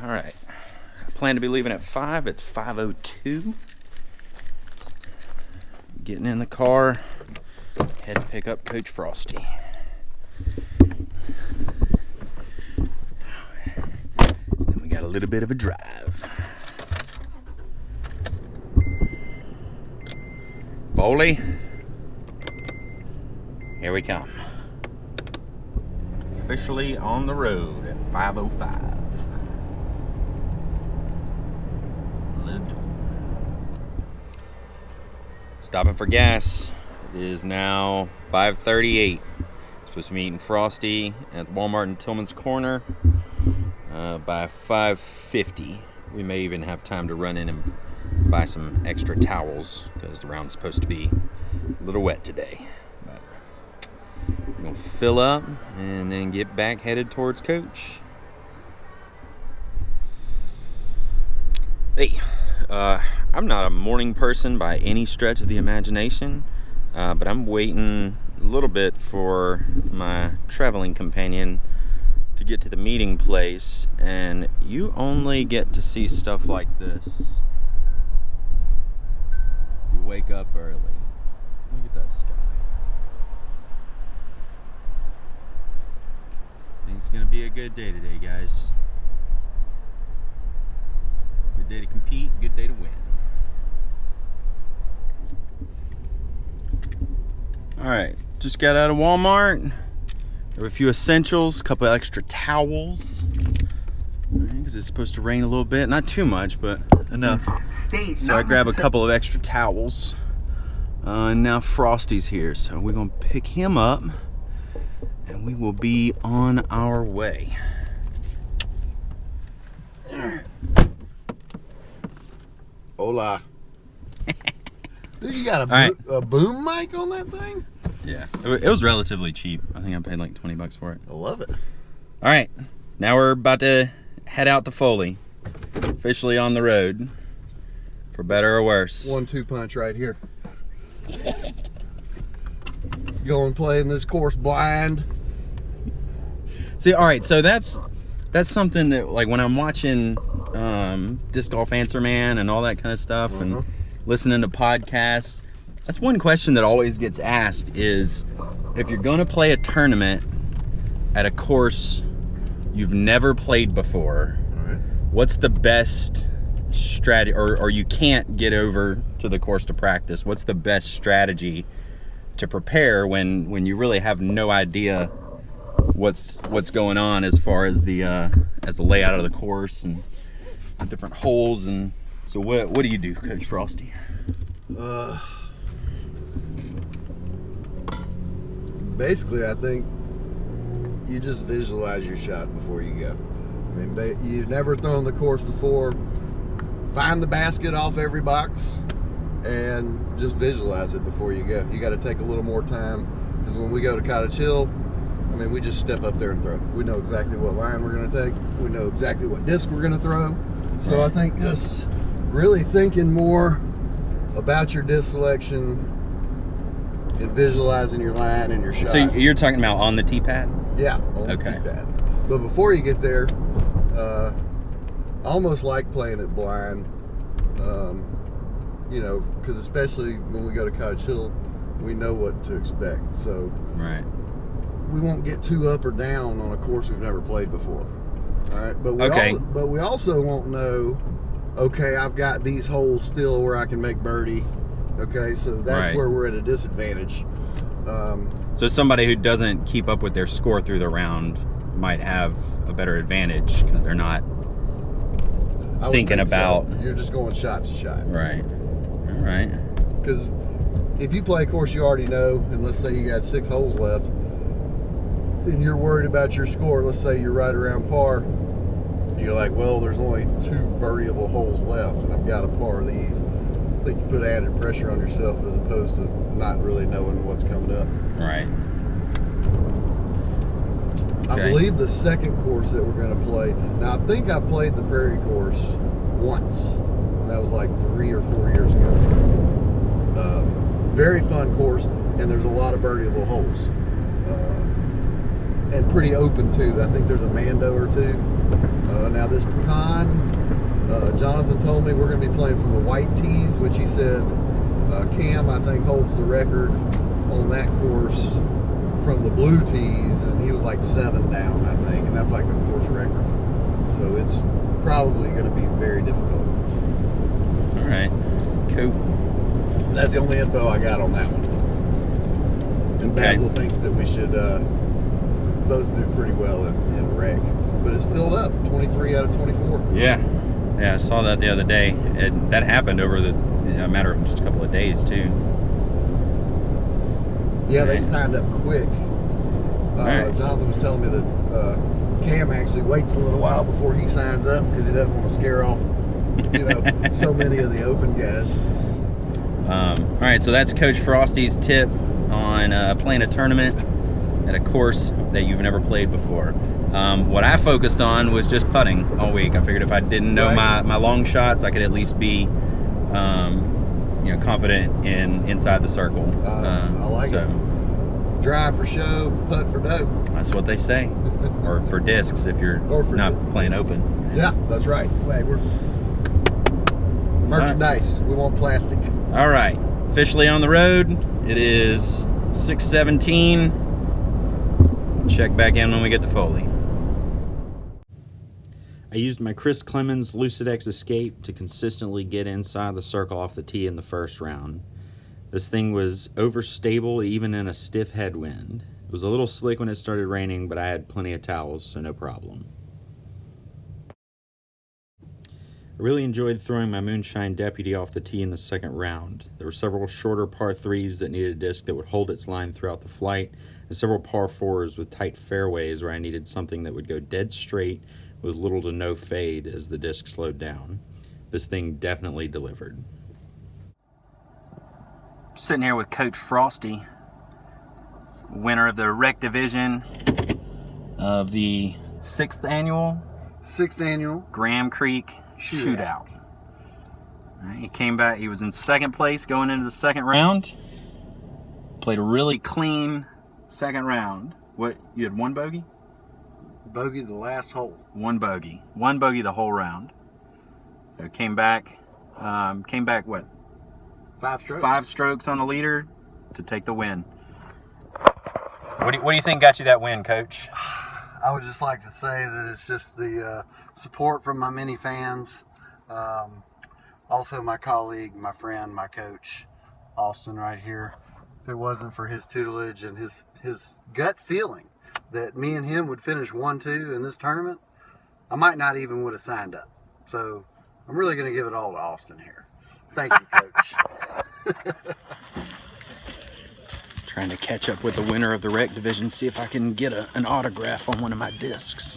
All right, I plan to be leaving at 5. It's 5:02. Getting in the car, head to pick up Coach Frosty. Then we got a little bit of a drive. Foley, here we come. Officially on the road at 5:05. Let's do it. Stopping for gas. It is now 5:38. Supposed to be meeting Frosty at Walmart in Tillman's Corner by 5:50. We may even have time to run in and buy some extra towels because the round's supposed to be a little wet today. But we're gonna fill up and then get back headed towards Coach. Hey, I'm not a morning person by any stretch of the imagination, but I'm waiting a little bit for my traveling companion to get to the meeting place, and you only get to see stuff like this if you wake up early. Look at that sky. I think it's gonna be a good day today, guys. Good day to compete, good day to win. Alright, just got out of Walmart. There were a few essentials, a couple of extra towels. Because it's supposed to rain a little bit. Not too much, but enough. So I grabbed a couple of extra towels. And now Frosty's here, so we're going to pick him up. And we will be on our way. Hola. Dude, you got a boom mic on that thing? Yeah, it was relatively cheap. I think I paid like 20 bucks for it. I love it. All right, now we're about to head out to Foley. Officially on the road, for better or worse. 1-2 punch right here. Go and play in this course blind. See, all right, so that's something that, like, when I'm watching Disc Golf Answer Man and all that kind of stuff, and listening to podcasts, that's one question that always gets asked is, if you're going to play a tournament at a course you've never played before, what's the best strategy, or you can't get over to the course to practice, what's the best strategy to prepare when you really have no idea what's going on as far as the layout of the course and the different holes? And so what do you do, Coach Frosty? Basically, I think you just visualize your shot before you go. I mean, you've never thrown the course before. Find the basket off every box and just visualize it before you go. You got to take a little more time, because when we go to Cottage Hill, I mean, we just step up there and throw. We know exactly what line we're going to take. We know exactly what disc we're going to throw. So I think just really thinking more about your disc selection and visualizing your line and your shot. So you're talking about on the tee pad? Yeah, on the tee pad. But before you get there, I almost like playing it blind. You know, because especially when we go to Cottage Hill, we know what to expect. So we won't get too up or down on a course we've never played before. All right, but we also won't know, okay, I've got these holes still where I can make birdie. Okay, so that's where we're at a disadvantage. So somebody who doesn't keep up with their score through the round might have a better advantage because they're not thinking about. So. You're just going shot to shot. Right. All right. Because if you play a course you already know, and let's say you got 6 holes left, and you're worried about your score, let's say you're right around par, you're like, well, there's only 2 birdieable holes left, and I've got to par these. I think you put added pressure on yourself as opposed to not really knowing what's coming up. Right. I believe the second course that we're going to play, now I think I played the Prairie course once, and that was like 3 or 4 years ago. Very fun course. and there's a lot of birdieable holes. And pretty open too. I think there's a Mando or two. Now this pecan, Jonathan told me we're going to be playing from the white tees, which he said Cam, I think, holds the record on that course from the blue tees, and he was like 7 down, I think, and that's like a course record. So it's probably going to be very difficult. All right, cool. That's the only info I got on that one. And Basil thinks that we should both do pretty well in rec, but it's filled up, 23 out of 24. Yeah, I saw that the other day. That happened over a matter of just a couple of days too. Yeah, they signed up quick. Right. Jonathan was telling me that Cam actually waits a little while before he signs up because he doesn't want to scare off, so many of the open guys. All right, so that's Coach Frosty's tip on playing a tournament at a course that you've never played before. What I focused on was just putting all week. I figured if I didn't know my long shots, I could at least be confident inside the circle. I like it. Drive for show, putt for dough. That's what they say. Or for discs if you're not playing open. Yeah, that's right. Hey, we're merchandise. We want plastic. All right, officially on the road. It is 6:17. Check back in when we get to Foley. I used my Chris Clemens Lucidex Escape to consistently get inside the circle off the tee in the first round. This thing was overstable even in a stiff headwind. It was a little slick when it started raining, but I had plenty of towels, so no problem. I really enjoyed throwing my Moonshine Deputy off the tee in the second round. There were several shorter par 3s that needed a disc that would hold its line throughout the flight, and several par 4s with tight fairways where I needed something that would go dead straight with little to no fade as the disc slowed down. This thing definitely delivered. Sitting here with Coach Frosty, winner of the rec division of the 6th annual Graham Creek Shootout. All right, he came back, he was in second place going into the second round. Played a really clean second round. What, you had one bogey? Bogey the last hole. One bogey the whole round. So came back what? 5 strokes. 5 strokes on the leader to take the win. What do you think got you that win, Coach? I would just like to say that it's just the support from my many fans. Also my colleague, my friend, my coach, Austin right here. If it wasn't for his tutelage and his gut feeling that me and him would finish 1-2 in this tournament, I might not even would have signed up. So I'm really going to give it all to Austin here. Thank you, Coach. Trying to catch up with the winner of the rec division, see if I can get an autograph on one of my discs.